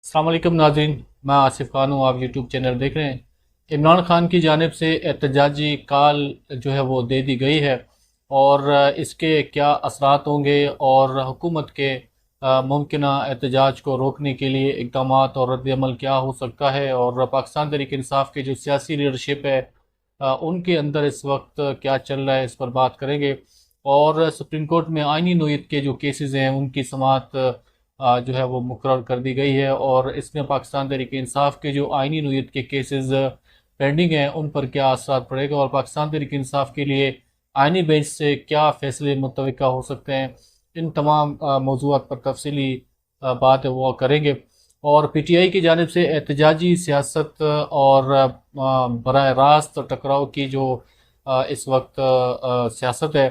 السلام علیکم ناظرین، میں آصف خان ہوں۔ آپ یوٹیوب چینل دیکھ رہے ہیں۔ عمران خان کی جانب سے احتجاجی کال جو ہے وہ دے دی گئی ہے، اور اس کے کیا اثرات ہوں گے اور حکومت کے ممکنہ احتجاج کو روکنے کے لیے اقدامات اور رد عمل کیا ہو سکتا ہے، اور پاکستان تحریک انصاف کے جو سیاسی لیڈرشپ ہے ان کے اندر اس وقت کیا چل رہا ہے، اس پر بات کریں گے۔ اور سپریم کورٹ میں آئینی نوعیت کے جو کیسز ہیں ان کی سماعت جو ہے وہ مقرر کر دی گئی ہے، اور اس میں پاکستان تحریک انصاف کے جو آئینی نوعیت کے کیسز پینڈنگ ہیں ان پر کیا اثرات پڑے گا، اور پاکستان تحریک انصاف کے لیے آئینی بینچ سے کیا فیصلے متوقع ہو سکتے ہیں۔ ان تمام موضوعات پر تفصیلی بات ہے وہ کریں گے۔ اور پی ٹی آئی کی جانب سے احتجاجی سیاست اور براہ راست ٹکراؤ کی جو اس وقت سیاست ہے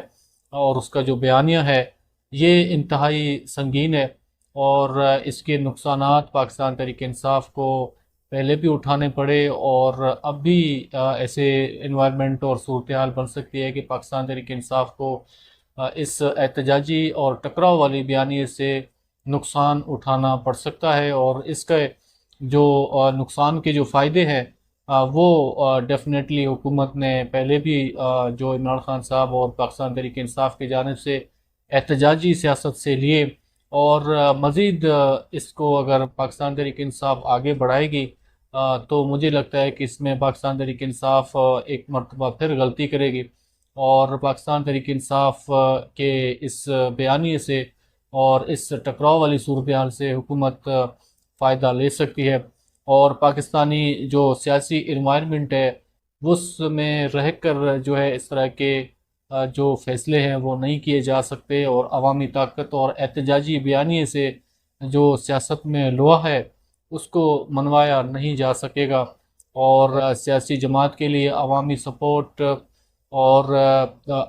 اور اس کا جو بیانیہ ہے، یہ انتہائی سنگین ہے، اور اس کے نقصانات پاکستان تحریک انصاف کو پہلے بھی اٹھانے پڑے، اور اب بھی ایسے انوائرمنٹ اور صورتحال بن سکتی ہے کہ پاکستان تحریک انصاف کو اس احتجاجی اور ٹکراؤ والی بیانیے سے نقصان اٹھانا پڑ سکتا ہے، اور اس کے جو نقصان کے جو فائدے ہیں وہ ڈیفینیٹلی حکومت نے پہلے بھی جو عمران خان صاحب اور پاکستان تحریک انصاف کی جانب سے احتجاجی سیاست سے لیے، اور مزید اس کو اگر پاکستان تحریک انصاف آگے بڑھائے گی تو مجھے لگتا ہے کہ اس میں پاکستان تحریک انصاف ایک مرتبہ پھر غلطی کرے گی، اور پاکستان تحریک انصاف کے اس بیانیے سے اور اس ٹکراؤ والی صورتحال سے حکومت فائدہ لے سکتی ہے، اور پاکستانی جو سیاسی انوائرمنٹ ہے اس میں رہ کر جو ہے اس طرح کے جو فیصلے ہیں وہ نہیں کیے جا سکتے، اور عوامی طاقت اور احتجاجی بیانیے سے جو سیاست میں لوہا ہے اس کو منوایا نہیں جا سکے گا، اور سیاسی جماعت کے لیے عوامی سپورٹ اور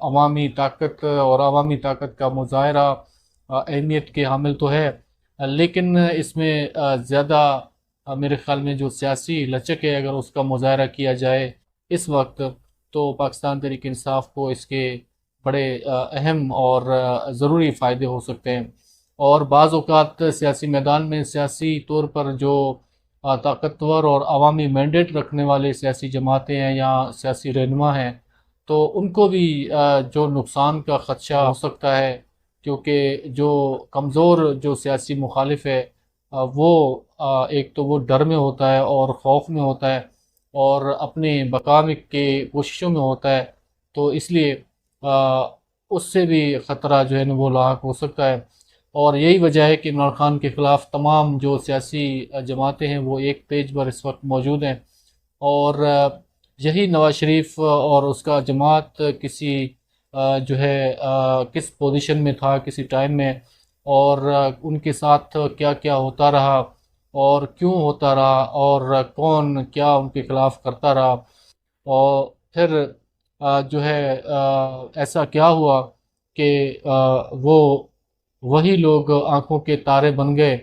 عوامی طاقت اور عوامی طاقت کا مظاہرہ اہمیت کے حامل تو ہے، لیکن اس میں زیادہ میرے خیال میں جو سیاسی لچک ہے اگر اس کا مظاہرہ کیا جائے اس وقت، تو پاکستان تحریک انصاف کو اس کے بڑے اہم اور ضروری فائدے ہو سکتے ہیں۔ اور بعض اوقات سیاسی میدان میں سیاسی طور پر جو طاقتور اور عوامی مینڈیٹ رکھنے والے سیاسی جماعتیں ہیں یا سیاسی رہنما ہیں، تو ان کو بھی جو نقصان کا خدشہ ہو سکتا ہے، کیونکہ جو کمزور جو سیاسی مخالف ہے وہ ایک تو وہ ڈر میں ہوتا ہے اور خوف میں ہوتا ہے اور اپنے بقا کے کوششوں میں ہوتا ہے، تو اس لیے اس سے بھی خطرہ جو ہے نا وہ لاحق ہو سکتا ہے، اور یہی وجہ ہے کہ عمران خان کے خلاف تمام جو سیاسی جماعتیں ہیں وہ ایک پیج پر اس وقت موجود ہیں، اور یہی نواز شریف اور اس کا جماعت کسی جو ہے کس پوزیشن میں تھا کسی ٹائم میں، اور ان کے ساتھ کیا کیا ہوتا رہا اور کیوں ہوتا رہا، اور کون کیا ان کے خلاف کرتا رہا، اور پھر جو ہے ایسا کیا ہوا کہ وہ وہی لوگ آنکھوں کے تارے بن گئے،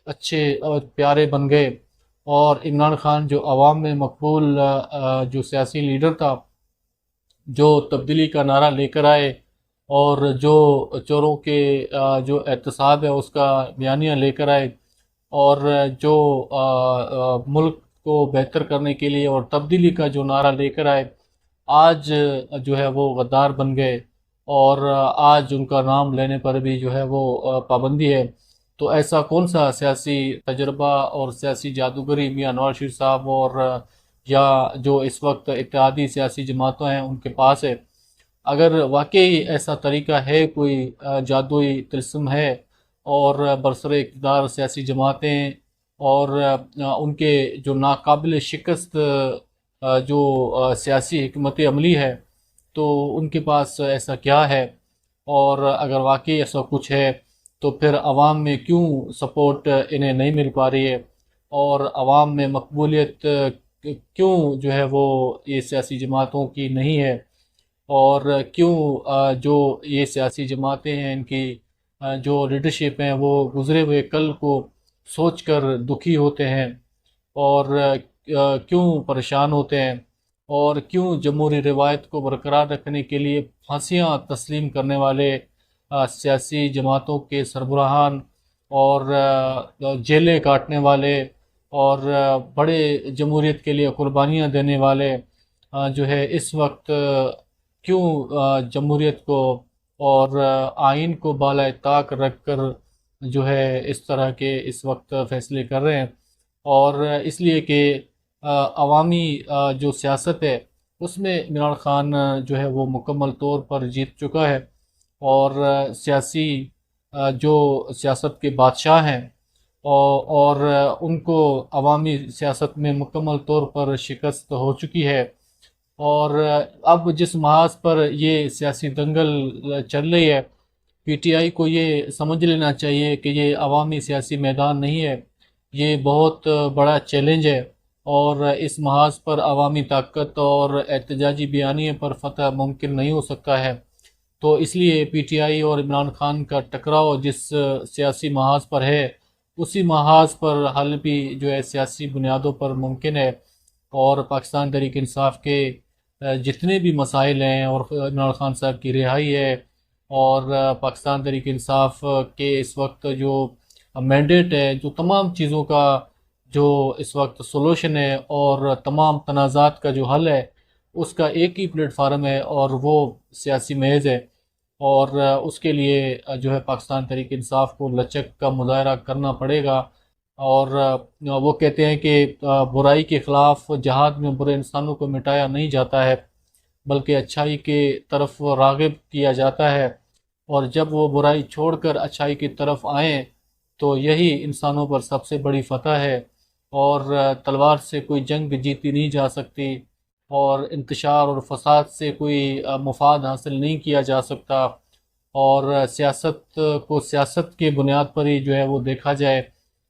اچھے اور پیارے بن گئے، اور عمران خان جو عوام میں مقبول جو سیاسی لیڈر تھا، جو تبدیلی کا نعرہ لے کر آئے، اور جو چوروں کے جو احتساب ہے اس کا بیانیہ لے کر آئے، اور جو ملک کو بہتر کرنے کے لیے اور تبدیلی کا جو نعرہ لے کر آئے، آج جو ہے وہ غدار بن گئے، اور آج ان کا نام لینے پر بھی جو ہے وہ پابندی ہے۔ تو ایسا کون سا سیاسی تجربہ اور سیاسی جادوگری میاں نواز شریف صاحب اور یا جو اس وقت اتحادی سیاسی جماعتیں ہیں ان کے پاس ہے؟ اگر واقعی ایسا طریقہ ہے، کوئی جادوئی طلسم ہے، اور برسر اقتدار سیاسی جماعتیں اور ان کے جو ناقابل شکست جو سیاسی حکمت عملی ہے، تو ان کے پاس ایسا کیا ہے؟ اور اگر واقعی ایسا کچھ ہے تو پھر عوام میں کیوں سپورٹ انہیں نہیں مل پا رہی ہے، اور عوام میں مقبولیت کیوں جو ہے وہ یہ سیاسی جماعتوں کی نہیں ہے، اور کیوں جو یہ سیاسی جماعتیں ہیں ان کی جو لیڈرشپ ہیں وہ گزرے ہوئے کل کو سوچ کر دکھی ہوتے ہیں، اور کیوں پریشان ہوتے ہیں، اور کیوں جمہوری روایت کو برقرار رکھنے کے لیے پھانسیاں تسلیم کرنے والے سیاسی جماعتوں کے سربراہان اور جیلیں کاٹنے والے اور بڑے جمہوریت کے لیے قربانیاں دینے والے جو ہے اس وقت کیوں جمہوریت کو اور آئین کو بالائے طاق رکھ کر جو ہے اس طرح کے اس وقت فیصلے کر رہے ہیں؟ اور اس لیے کہ عوامی جو سیاست ہے اس میں عمران خان جو ہے وہ مکمل طور پر جیت چکا ہے، اور سیاسی جو سیاست کے بادشاہ ہیں اور ان کو عوامی سیاست میں مکمل طور پر شکست ہو چکی ہے۔ اور اب جس محاذ پر یہ سیاسی دنگل چل رہی ہے، پی ٹی آئی کو یہ سمجھ لینا چاہیے کہ یہ عوامی سیاسی میدان نہیں ہے، یہ بہت بڑا چیلنج ہے، اور اس محاذ پر عوامی طاقت اور احتجاجی بیانیے پر فتح ممکن نہیں ہو سکتا ہے۔ تو اس لیے پی ٹی آئی اور عمران خان کا ٹکراؤ جس سیاسی محاذ پر ہے، اسی محاذ پر حل بھی جو ہے سیاسی بنیادوں پر ممکن ہے، اور پاکستان تحریک انصاف کے جتنے بھی مسائل ہیں، اور عمران خان صاحب کی رہائی ہے، اور پاکستان تحریک انصاف کے اس وقت جو مینڈیٹ ہے، جو تمام چیزوں کا جو اس وقت سولوشن ہے اور تمام تنازعات کا جو حل ہے، اس کا ایک ہی پلیٹ فارم ہے، اور وہ سیاسی محض ہے۔ اور اس کے لیے جو ہے پاکستان تحریک انصاف کو لچک کا مظاہرہ کرنا پڑے گا، اور وہ کہتے ہیں کہ برائی کے خلاف جہاد میں برے انسانوں کو مٹایا نہیں جاتا ہے، بلکہ اچھائی کے طرف راغب کیا جاتا ہے، اور جب وہ برائی چھوڑ کر اچھائی کی طرف آئیں تو یہی انسانوں پر سب سے بڑی فتح ہے، اور تلوار سے کوئی جنگ جیتی نہیں جا سکتی، اور انتشار اور فساد سے کوئی مفاد حاصل نہیں کیا جا سکتا، اور سیاست کو سیاست کے بنیاد پر ہی جو ہے وہ دیکھا جائے،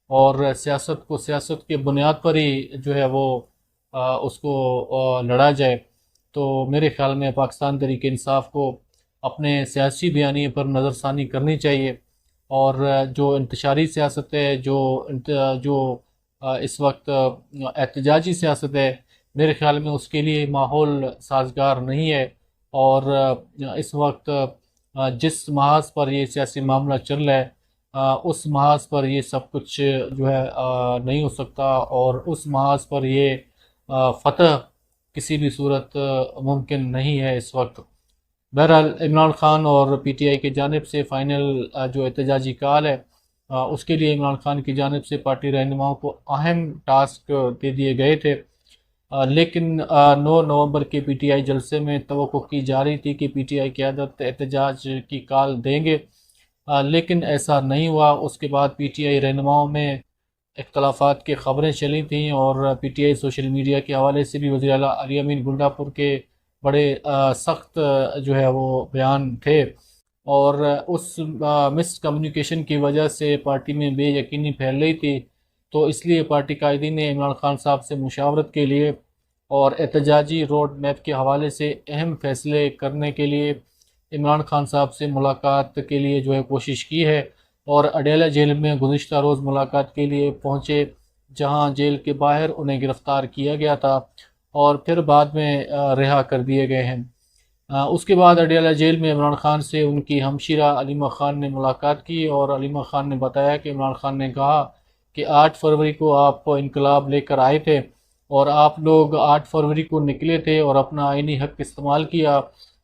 اور سیاست کو سیاست کے بنیاد پر ہی جو ہے وہ اس کو لڑا جائے۔ تو میرے خیال میں پاکستان تحریک انصاف کو اپنے سیاسی بیانیے پر نظر ثانی کرنی چاہیے، اور جو انتشاری سیاست ہے، جو اس وقت احتجاجی سیاست ہے، میرے خیال میں اس کے لیے ماحول سازگار نہیں ہے، اور اس وقت جس محاذ پر یہ سیاسی معاملہ چل رہا ہے، اس محاذ پر یہ سب کچھ جو ہے نہیں ہو سکتا، اور اس محاذ پر یہ فتح کسی بھی صورت ممکن نہیں ہے اس وقت۔ بہرحال عمران خان اور پی ٹی آئی کی جانب سے فائنل جو احتجاجی کال ہے، اس کے لیے عمران خان کی جانب سے پارٹی رہنماؤں کو اہم ٹاسک دے دیے گئے تھے، لیکن 9 نومبر کے پی ٹی آئی جلسے میں توقع کی جا رہی تھی کہ پی ٹی آئی قیادت احتجاج کی کال دیں گے، لیکن ایسا نہیں ہوا۔ اس کے بعد پی ٹی آئی رہنماؤں میں اختلافات کی خبریں چلی تھیں، اور P T I social media کے حوالے سے بھی وزیر اعلیٰ علی امین گنڈا پور کے بڑے سخت جو ہے وہ بیان تھے، اور اس مس کمیونیکیشن کی وجہ سے پارٹی میں بے یقینی پھیل رہی تھی، تو اس لیے پارٹی قائدین نے عمران خان صاحب سے مشاورت کے لیے اور احتجاجی روڈ میپ کے حوالے سے اہم فیصلے کرنے کے لیے عمران خان صاحب سے ملاقات کے لیے جو ہے کوشش کی ہے، اور اڈیالہ جیل میں گزشتہ روز ملاقات کے لیے پہنچے، جہاں جیل کے باہر انہیں گرفتار کیا گیا تھا، اور پھر بعد میں رہا کر دیے گئے ہیں۔ اس کے بعد اڈیالہ جیل میں عمران خان سے ان کی ہمشیرہ علیمہ خان نے ملاقات کی، اور علیمہ خان نے بتایا کہ عمران خان نے کہا کہ 8 فروری کو آپ انقلاب لے کر آئے تھے، اور آپ لوگ 8 فروری کو نکلے تھے اور اپنا آئینی حق استعمال کیا،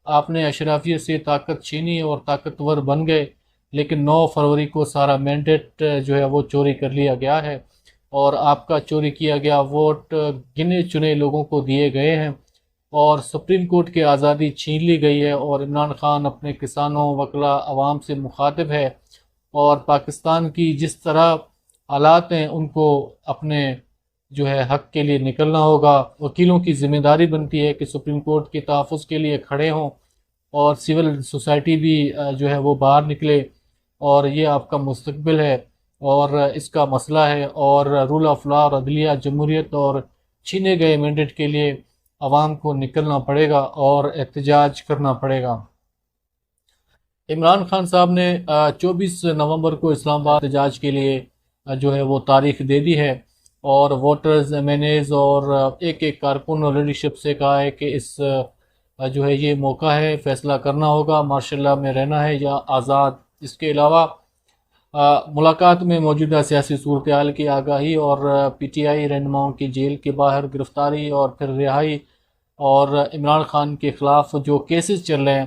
آپ نے اشرافیہ سے طاقت چھینی اور طاقتور بن گئے، لیکن 9 فروری کو سارا مینڈیٹ جو ہے وہ چوری کر لیا گیا ہے، اور آپ کا چوری کیا گیا ووٹ گنے چنے لوگوں کو دیے گئے ہیں، اور سپریم کورٹ کی آزادی چھین لی گئی ہے، اور عمران خان اپنے کسانوں، وکلا، عوام سے مخاطب ہے، اور پاکستان کی جس طرح حالات ہیں ان کو اپنے جو ہے حق کے لیے نکلنا ہوگا۔ وکیلوں کی ذمہ داری بنتی ہے کہ سپریم کورٹ کے تحفظ کے لیے کھڑے ہوں، اور سول سوسائٹی بھی جو ہے وہ باہر نکلے، اور یہ آپ کا مستقبل ہے، اور اس کا مسئلہ ہے، اور رول آف لا اور عدلیہ، جمہوریت اور چھینے گئے مینڈیٹ کے لیے عوام کو نکلنا پڑے گا اور احتجاج کرنا پڑے گا۔ عمران خان صاحب نے 24 نومبر کو اسلام آباد احتجاج کے لیے جو ہے وہ تاریخ دے دی ہے، اور ووٹرز، ایم این ایز اور ایک ایک کارکن اور لیڈرشپ سے کہا ہے کہ اس جو ہے یہ موقع ہے، فیصلہ کرنا ہوگا، مارشل لاء میں رہنا ہے یا آزاد۔ اس کے علاوہ ملاقات میں موجودہ سیاسی صورتحال کی آگاہی اور پی ٹی آئی رہنماؤں کی جیل کے باہر گرفتاری اور پھر رہائی اور عمران خان کے خلاف جو کیسز چل رہے ہیں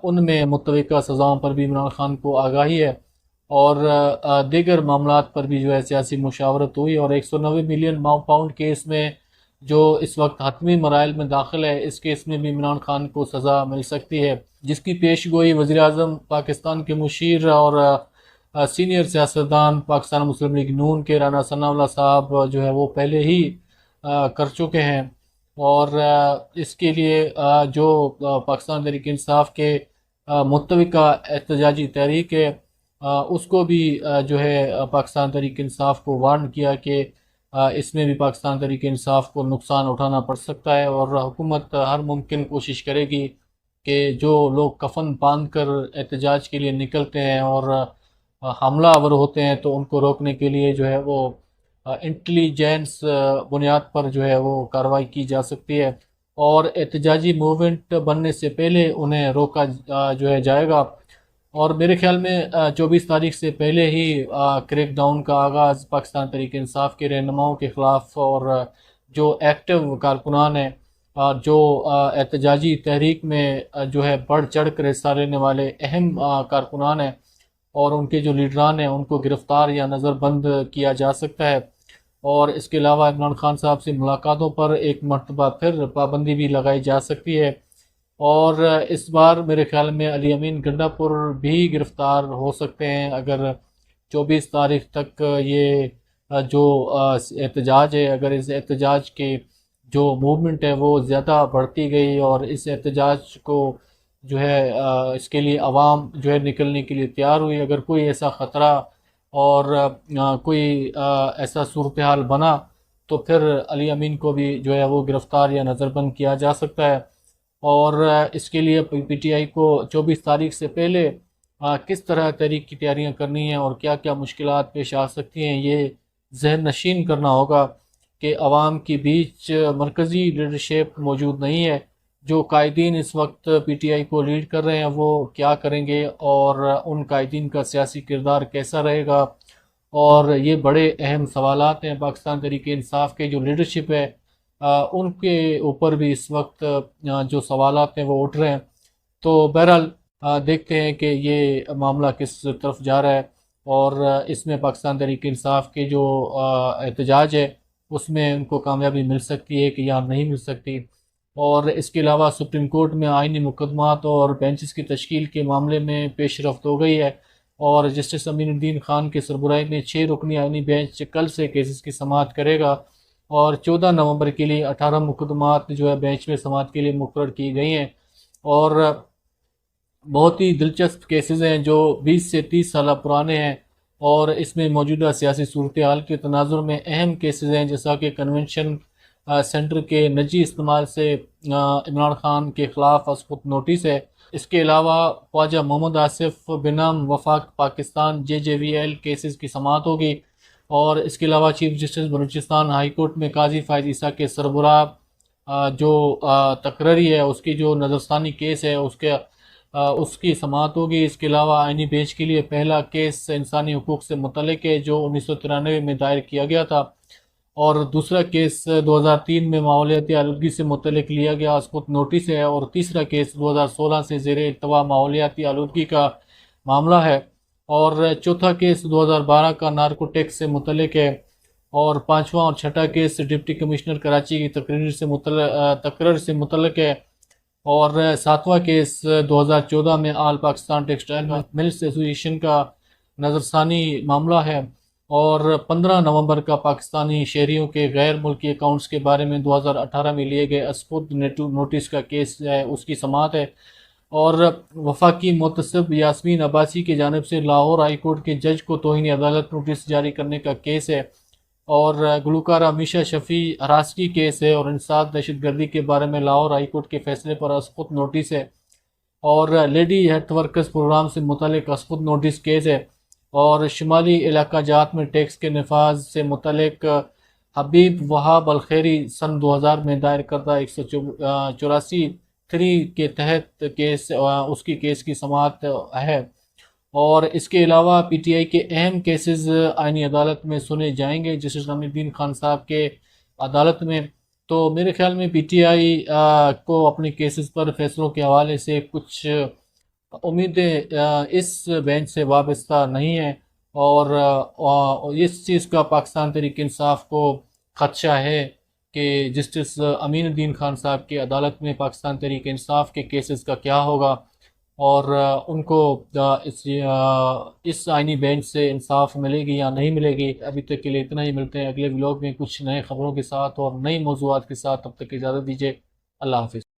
ان میں متوقع سزاؤں پر بھی عمران خان کو آگاہی ہے، اور دیگر معاملات پر بھی جو ہے سیاسی مشاورت ہوئی، اور 190 ملین پاؤنڈ کیس میں جو اس وقت حتمی مراحل میں داخل ہے، اس کیس میں بھی عمران خان کو سزا مل سکتی ہے، جس کی پیش گوئی وزیر اعظم پاکستان کے مشیر اور سینئر سیاستدان پاکستان مسلم لیگ نون کے رانا ثناء اللہ صاحب جو ہے وہ پہلے ہی کر چکے ہیں، اور اس کے لیے جو پاکستان تحریک انصاف کے متوقع احتجاجی تحریک ہے اس کو بھی جو ہے پاکستان تحریک انصاف کو وارن کیا کہ اس میں بھی پاکستان تحریک انصاف کو نقصان اٹھانا پڑ سکتا ہے، اور حکومت ہر ممکن کوشش کرے گی کہ جو لوگ کفن باندھ کر احتجاج کے لیے نکلتے ہیں اور حملہ آور ہوتے ہیں تو ان کو روکنے کے لیے جو ہے وہ انٹیلیجنس بنیاد پر جو ہے وہ کارروائی کی جا سکتی ہے، اور احتجاجی موومنٹ بننے سے پہلے انہیں روکا جو ہے جائے گا، اور میرے خیال میں 24 تاریخ سے پہلے ہی کریک ڈاؤن کا آغاز پاکستان تحریک انصاف کے رہنماؤں کے خلاف اور جو ایکٹیو کارکنان ہیں جو احتجاجی تحریک میں جو ہے بڑھ چڑھ کر حصہ لینے والے اہم کارکنان ہیں اور ان کے جو لیڈران ہیں ان کو گرفتار یا نظر بند کیا جا سکتا ہے، اور اس کے علاوہ عمران خان صاحب سے ملاقاتوں پر ایک مرتبہ پھر پابندی بھی لگائی جا سکتی ہے، اور اس بار میرے خیال میں علی امین گنڈا پور بھی گرفتار ہو سکتے ہیں اگر 24 تاریخ تک یہ جو احتجاج ہے، اگر اس احتجاج کے جو موومنٹ ہے وہ زیادہ بڑھتی گئی اور اس احتجاج کو جو ہے اس کے لیے عوام جو ہے نکلنے کے لیے تیار ہوئی، اگر کوئی ایسا خطرہ اور کوئی ایسا صورتحال بنا تو پھر علی امین کو بھی جو ہے وہ گرفتار یا نظر بند کیا جا سکتا ہے، اور اس کے لیے پی ٹی آئی کو 24 تاریخ سے پہلے کس طرح تحریک کی تیاریاں کرنی ہیں اور کیا کیا مشکلات پیش آ سکتی ہیں یہ ذہن نشین کرنا ہوگا کہ عوام کے بیچ مرکزی لیڈرشپ موجود نہیں ہے، جو قائدین اس وقت پی ٹی آئی کو لیڈ کر رہے ہیں وہ کیا کریں گے اور ان قائدین کا سیاسی کردار کیسا رہے گا، اور یہ بڑے اہم سوالات ہیں پاکستان تحریک انصاف کے جو لیڈرشپ ہے ان کے اوپر بھی اس وقت جو سوالات ہیں وہ اٹھ رہے ہیں، تو بہرحال دیکھتے ہیں کہ یہ معاملہ کس طرف جا رہا ہے، اور اس میں پاکستان تحریک انصاف کے جو احتجاج ہے اس میں ان کو کامیابی مل سکتی ہے کہ یا نہیں مل سکتی، اور اس کے علاوہ سپریم کورٹ میں آئینی مقدمات اور بینچز کی تشکیل کے معاملے میں پیش رفت ہو گئی ہے، اور جسٹس امین الدین خان کے سربراہی میں 6 رکنی آئینی بینچ کل سے کیسز کی سماعت کرے گا، اور 14 نومبر کے لیے 18 مقدمات جو ہے بینچ میں سماعت کے لیے مقرر کی گئی ہیں، اور بہت ہی دلچسپ کیسز ہیں جو 20 سے 30 سالہ پرانے ہیں، اور اس میں موجودہ سیاسی صورتحال کے تناظر میں اہم کیسز ہیں، جیسا کہ کنونشن سینٹر کے نجی استعمال سے عمران خان کے خلاف اسقط نوٹس ہے، اس کے علاوہ خواجہ محمد آصف بنام وفاق پاکستان JJVL کیسز کی سماعت ہوگی، اور اس کے علاوہ chief justice Balochistan high court میں قاضی فائز عیسیٰ کے سربراہ جو تقرری ہے اس کی جو نظرثانی کیس ہے اس کی سماعت ہوگی، اس کے علاوہ آئینی بینچ کے لیے پہلا کیس انسانی حقوق سے متعلق ہے جو 1993 میں دائر کیا گیا تھا، اور دوسرا کیس 2003 میں ماحولیاتی آلودگی سے متعلق لیا گیا اسقط نوٹس ہے، اور تیسرا کیس 2016 سے زیر التوا ماحولیاتی آلودگی کا معاملہ ہے، اور چوتھا کیس 2012 کا نارکوٹیکس سے متعلق ہے، اور پانچواں اور چھٹا کیس ڈپٹی کمشنر کراچی کی تقرر سے متعلق ہے، اور ساتواں کیس 2014 میں آل پاکستان ٹیکسٹائل ملز ایسوسی ایشن کا نظرثانی معاملہ ہے، اور 15 نومبر کا پاکستانی شہریوں کے غیر ملکی اکاؤنٹس کے بارے میں 2018 میں لیے گئے اسقط نوٹس کا کیس ہے اس کی سماعت ہے، اور وفاقی محتسب یاسمین عباسی کی جانب سے لاہور ہائی کورٹ کے جج کو توہین عدالت نوٹس جاری کرنے کا کیس ہے، اور گلوکارہ میشا شفیع ہراسگی کیس ہے، اور انسداد دہشت گردی کے بارے میں لاہور ہائی کورٹ کے فیصلے پر اسقط نوٹس ہے، اور لیڈی ہیلتھ ورکرز پروگرام سے متعلق اسقط نوٹس کیس ہے، اور شمالی علاقہ جات میں ٹیکس کے نفاذ سے متعلق حبیب وہاب الخیری سن 2000 میں دائر کردہ 184 3 کے تحت کیس اس کی کیس کی سماعت ہے، اور اس کے علاوہ پی ٹی آئی کے اہم کیسز آئینی عدالت میں سنے جائیں گے جسٹس امین الدین خان صاحب کے عدالت میں. تو میرے خیال میں پی ٹی آئی کو اپنے کیسز پر فیصلوں کے حوالے سے کچھ امیدیں اس بینچ سے وابستہ نہیں ہیں، اور اس چیز کا پاکستان تحریک انصاف کو خدشہ ہے کہ جسٹس امین الدین خان صاحب کی عدالت میں پاکستان تحریک انصاف کے کیسز کا کیا ہوگا، اور ان کو اس آئینی بینچ سے انصاف ملے گی یا نہیں ملے گی. ابھی تک کے لیے اتنا ہی، ملتے ہیں اگلے ولاگ میں کچھ نئے خبروں کے ساتھ اور نئی موضوعات کے ساتھ. تب تک اجازت دیجیے. اللہ حافظ.